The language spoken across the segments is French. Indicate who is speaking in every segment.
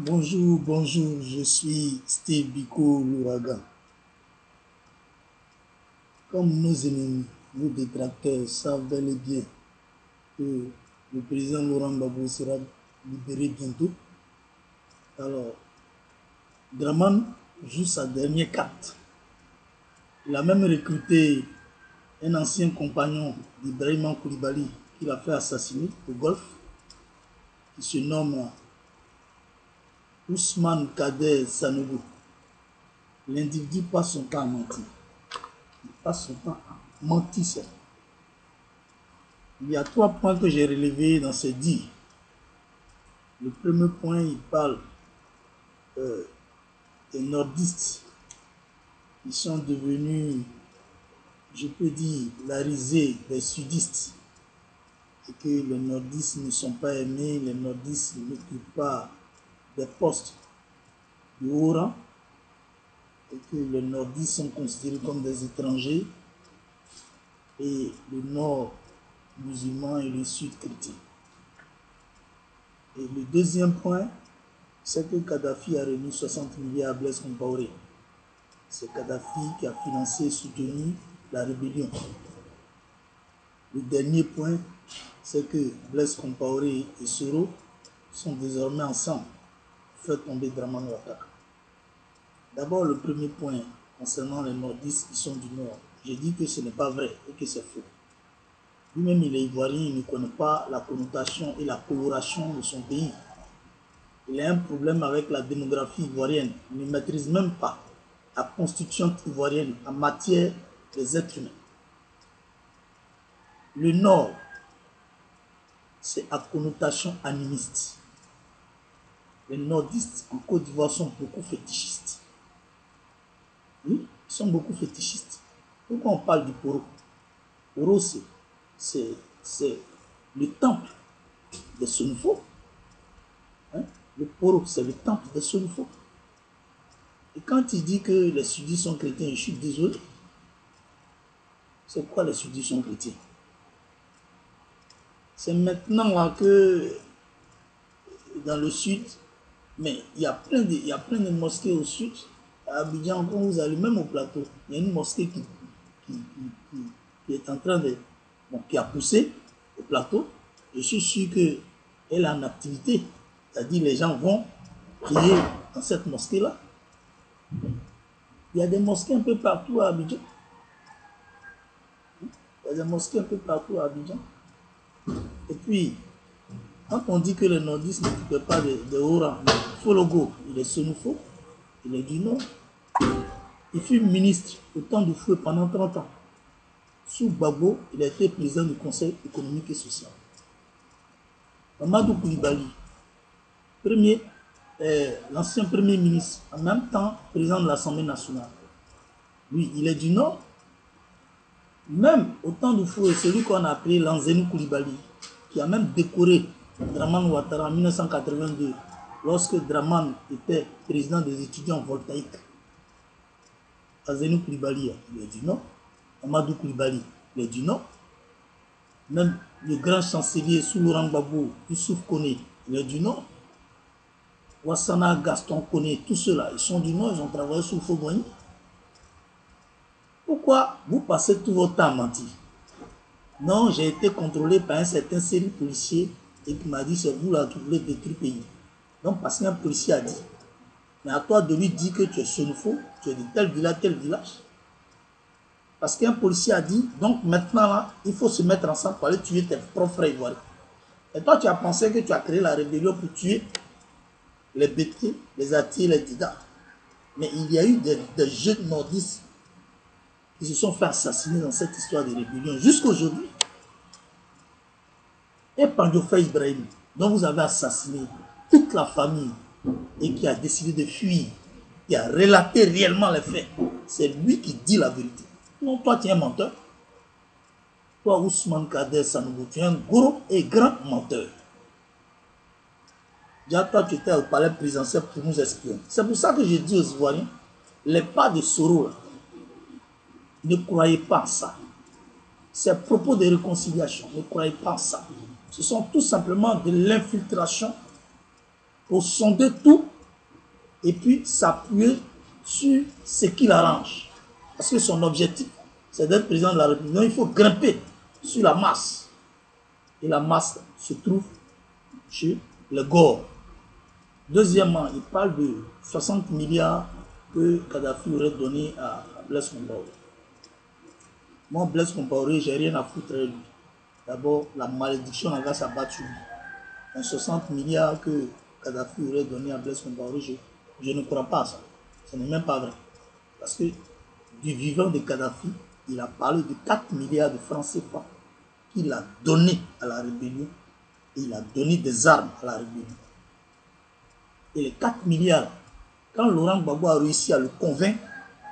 Speaker 1: Bonjour, je suis Steve Biko l'ouragan. Comme nos ennemis, nos détracteurs savent bel et bien que le président Laurent Gbagbo sera libéré bientôt, alors Dramane joue sa dernière carte. Il a même recruté un ancien compagnon d'Ibrahima Koulibaly qu'il a fait assassiner au Golfe, qui se nomme Ousmane Kader Sanogo. L'individu passe son temps à mentir. Il passe son temps à mentir seul. Il y a 3 points que j'ai relevés dans ce dires. Le premier point, il parle des nordistes qui sont devenus, je peux dire, la risée des sudistes. Et que les nordistes ne sont pas aimés, les nordistes n'occupent pas des postes de haut rang, et que les nordistes sont considérés comme des étrangers, et le nord musulman et le sud chrétien. Et le deuxième point, c'est que Kadhafi a remis 60 milliards à Blaise Compaoré. C'est Kadhafi qui a financé et soutenu la rébellion. Le dernier point, c'est que Blaise Compaoré et Soro sont désormais ensemble pour faire tomber Dramane Ouattara. D'abord, le premier point concernant les nordistes qui sont du nord. J'ai dit que ce n'est pas vrai et que c'est faux. Lui-même, il est ivoirien, il ne connaît pas la connotation et la coloration de son pays. Il a un problème avec la démographie ivoirienne. Il ne maîtrise même pas la constitution ivoirienne en matière des êtres humains. Le Nord, c'est à connotation animiste. Les nordistes en Côte d'Ivoire sont beaucoup fétichistes. Oui, ils sont beaucoup fétichistes. Pourquoi on parle du Poro? Poro, c'est le temple de Sonifo. Hein? Le Poro, c'est le temple de Sonifo. Et quand il dit que les sudistes sont chrétiens, je suis désolé. C'est quoi les sudistes sont chrétiens? C'est maintenant là que dans le sud, mais il y a plein de mosquées au sud. À Abidjan, quand vous allez même au plateau, il y a une mosquée qui est en train de... Bon, qui a poussé au plateau. Je suis sûr qu'elle est en activité. C'est-à-dire les gens vont prier dans cette mosquée-là. Il y a des mosquées un peu partout à Abidjan. Il y a des mosquées un peu partout à Abidjan. Et puis, quand on dit que les nordistes ne peuvent pas de haut rang, Fologo, il est Sonifo, il est du Nord. Il fut ministre au temps du fouet pendant 30 ans. Sous Gbagbo, il a été président du Conseil économique et social. Mamadou Koulibaly, l'ancien premier ministre, en même temps président de l'Assemblée nationale. Lui, il est du Nord. Même au temps du fouet, celui qu'on a appelé Lanzeni Koulibaly, qui a même décoré Dramane Ouattara en 1982, lorsque Dramane était président des étudiants voltaïques. Lanzeni Koulibaly, il est du Nord. Amadou Koulibaly, il est du Nord. Même le grand chancelier sous Laurent Gbagbo, Youssouf Koné, il est du Nord. Ouassana, Gaston Koné, tous ceux-là, ils sont du Nord, ils ont travaillé sous Fauboigny. Pourquoi vous passez tout votre temps à mentir? Non, j'ai été contrôlé par un certain série policier et qui m'a dit c'est vous là qui voulez détruire le pays. Donc parce qu'un policier a dit. Mais à toi de lui dire que tu es Sonifo, tu es de tel village. Parce qu'un policier a dit, donc maintenant là, il faut se mettre ensemble pour aller tuer tes propres frères ivoiriens. Et toi tu as pensé que tu as créé la rébellion pour tuer les Bété, les Ati, les Dida. Mais il y a eu des jeunes nordistes qui se sont fait assassiner dans cette histoire de rébellion jusqu'à aujourd'hui. Et Pandiofa Ibrahim, dont vous avez assassiné toute la famille et qui a décidé de fuir, qui a relaté réellement les faits, c'est lui qui dit la vérité. Non, toi tu es un menteur. Toi Ousmane Kader Sanogo, tu es un gros et grand menteur. Déjà toi tu étais au palais présidentiel pour nous espionner. C'est pour ça que je dis aux Ivoiriens, les pas de Soro là, ne croyez pas en ça. Ces propos de réconciliation, ne croyez pas en ça. Ce sont tout simplement de l'infiltration pour sonder tout et puis s'appuyer sur ce qui l'arrange. Parce que son objectif, c'est d'être président de la République. Donc il faut grimper sur la masse. Et la masse se trouve chez le Gore. Deuxièmement, il parle de 60 milliards que Kadhafi aurait donné à Blaise Compaoré. Moi, Blaise Compaoré, j'ai rien à foutre de lui. D'abord, la malédiction en grâce a battu lui. Un 60 milliards que Kadhafi aurait donné à Blaise Compaoré, je ne crois pas à ça. Ce n'est même pas vrai. Parce que du vivant de Kadhafi, il a parlé de 4 milliards de francs CFA qu'il a donné à la rébellion. Et il a donné des armes à la rébellion. Et les 4 milliards, quand Laurent Gbagbo a réussi à le convaincre,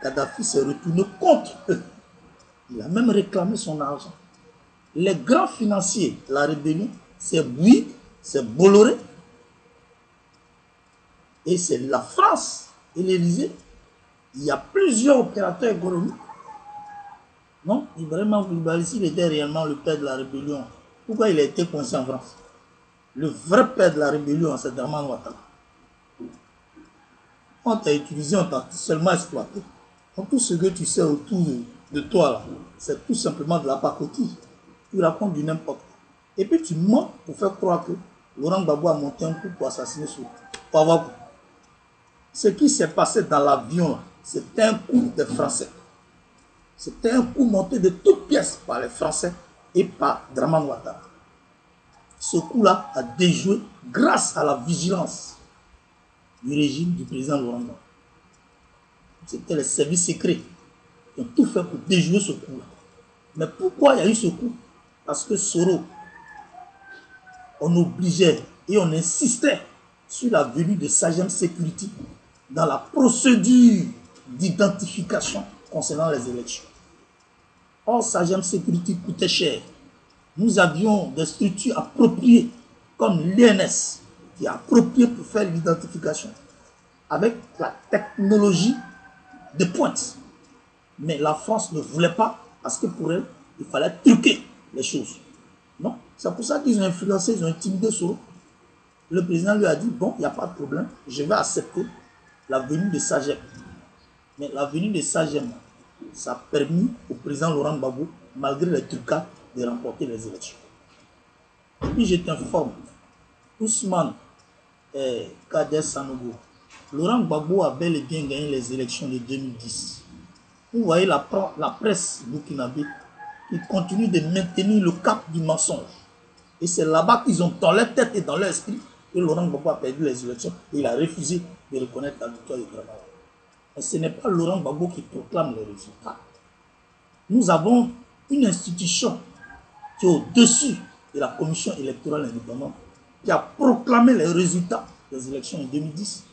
Speaker 1: Kadhafi s'est retourné contre eux. Il a même réclamé son argent. Les grands financiers de la rébellion, c'est Bouygues, c'est Bolloré, et c'est la France et l'Élysée. Il y a plusieurs opérateurs économiques. Non, Ibrahima Koulibaly, s'il était réellement le père de la rébellion, pourquoi il a été coincé en France? Le vrai père de la rébellion, c'est Dramane Ouattara. On t'a utilisé, on t'a seulement exploité. Donc, tout ce que tu sais autour de toi, c'est tout simplement de la pacotille. Tu racontes du n'importe quoi. Et puis tu mens pour faire croire que Laurent Gbagbo a monté un coup pour assassiner pour avoir coup. Ce qui s'est passé dans l'avion, c'était un coup des Français. C'était un coup monté de toutes pièces par les Français et par Dramane Ouattara. Ce coup-là a déjoué grâce à la vigilance du régime du président Laurent Gbagbo. C'était les services secrets qui ont tout fait pour déjouer ce coup-là. Mais pourquoi il y a eu ce coup? Parce que Soro, on obligeait et on insistait sur la venue de Sagem Security dans la procédure d'identification concernant les élections. Or, Sagem Security coûtait cher. Nous avions des structures appropriées, comme l'INS, qui est appropriée pour faire l'identification, avec la technologie de pointe. Mais la France ne voulait pas, parce que pour elle, il fallait truquer les choses. Non, c'est pour ça qu'ils ont influencé, ils ont intimidé Soro. Le président lui a dit, bon, il n'y a pas de problème, je vais accepter la venue de Sagem. Mais la venue de Sagem, ça a permis au président Laurent Gbagbo, malgré les trucages, de remporter les élections. Et puis je t'informe, Ousmane et Kader Sanogo, Laurent Gbagbo a bel et bien gagné les élections de 2010. Vous voyez la presse burkinabé qui continue de maintenir le cap du mensonge. Et c'est là-bas qu'ils ont dans leur tête et dans leur esprit que Laurent Gbagbo a perdu les élections et il a refusé de reconnaître la victoire du travail. Mais ce n'est pas Laurent Gbagbo qui proclame les résultats. Nous avons une institution qui est au-dessus de la commission électorale indépendante qui a proclamé les résultats des élections en 2010.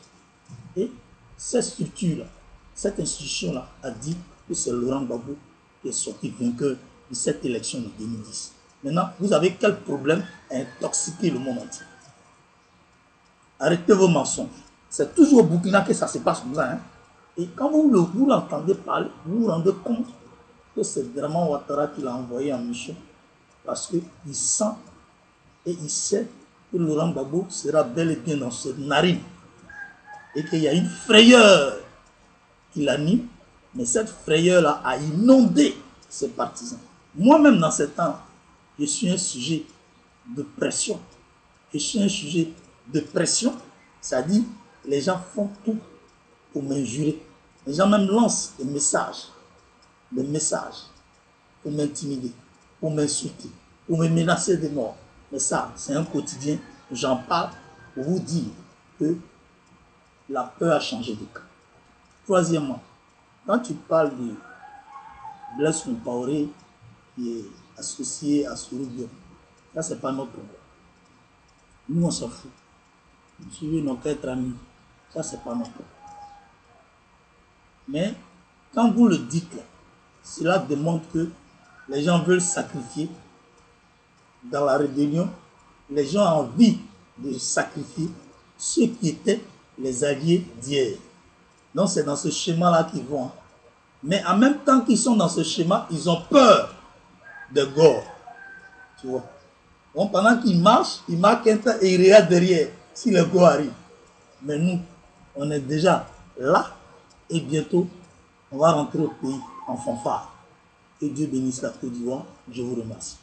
Speaker 1: Et cette structure-là, cette institution-là a dit que c'est Laurent Gbagbo qui est sorti vainqueur de cette élection de 2010. Maintenant, vous avez quel problème à intoxiquer le monde entier? Arrêtez vos mensonges. C'est toujours au Burkina que ça se passe comme ça. Hein? Et quand vous l'entendez parler, vous vous rendez compte que c'est vraiment Ouattara qui l'a envoyé en mission. Parce qu'il sent et il sait que Laurent Gbagbo sera bel et bien dans cette narine. Et qu'il y a une frayeur qui l'anime. Mais cette frayeur-là a inondé ses partisans. Moi-même, dans ce temps, je suis un sujet de pression. Je suis un sujet de pression. C'est-à-dire, les gens font tout pour m'injurer. Les gens même lancent des messages pour m'intimider, pour m'insulter, pour me menacer de mort. Mais ça, c'est un quotidien. J'en parle pour vous dire que la peur a changé de camp. Troisièmement, quand tu parles de Blaise Compaoré qui est associé à Soro Diop, ça, c'est pas notre problème. Nous, on s'en fout. Si nous n'avons qu'à être amis, ça, c'est pas notre problème. Mais quand vous le dites là, cela démontre que les gens veulent sacrifier. Dans la rébellion, les gens ont envie de sacrifier ceux qui étaient les alliés d'hier. Donc c'est dans ce schéma-là qu'ils vont. Mais en même temps qu'ils sont dans ce schéma, ils ont peur de Gore. Tu vois. Donc pendant qu'ils marchent, ils marquent un temps et ils regardent derrière si le Gore arrive. Mais nous, On est déjà là et bientôt, on va rentrer au pays en fanfare. Que Dieu bénisse la Côte d'Ivoire. Je vous remercie.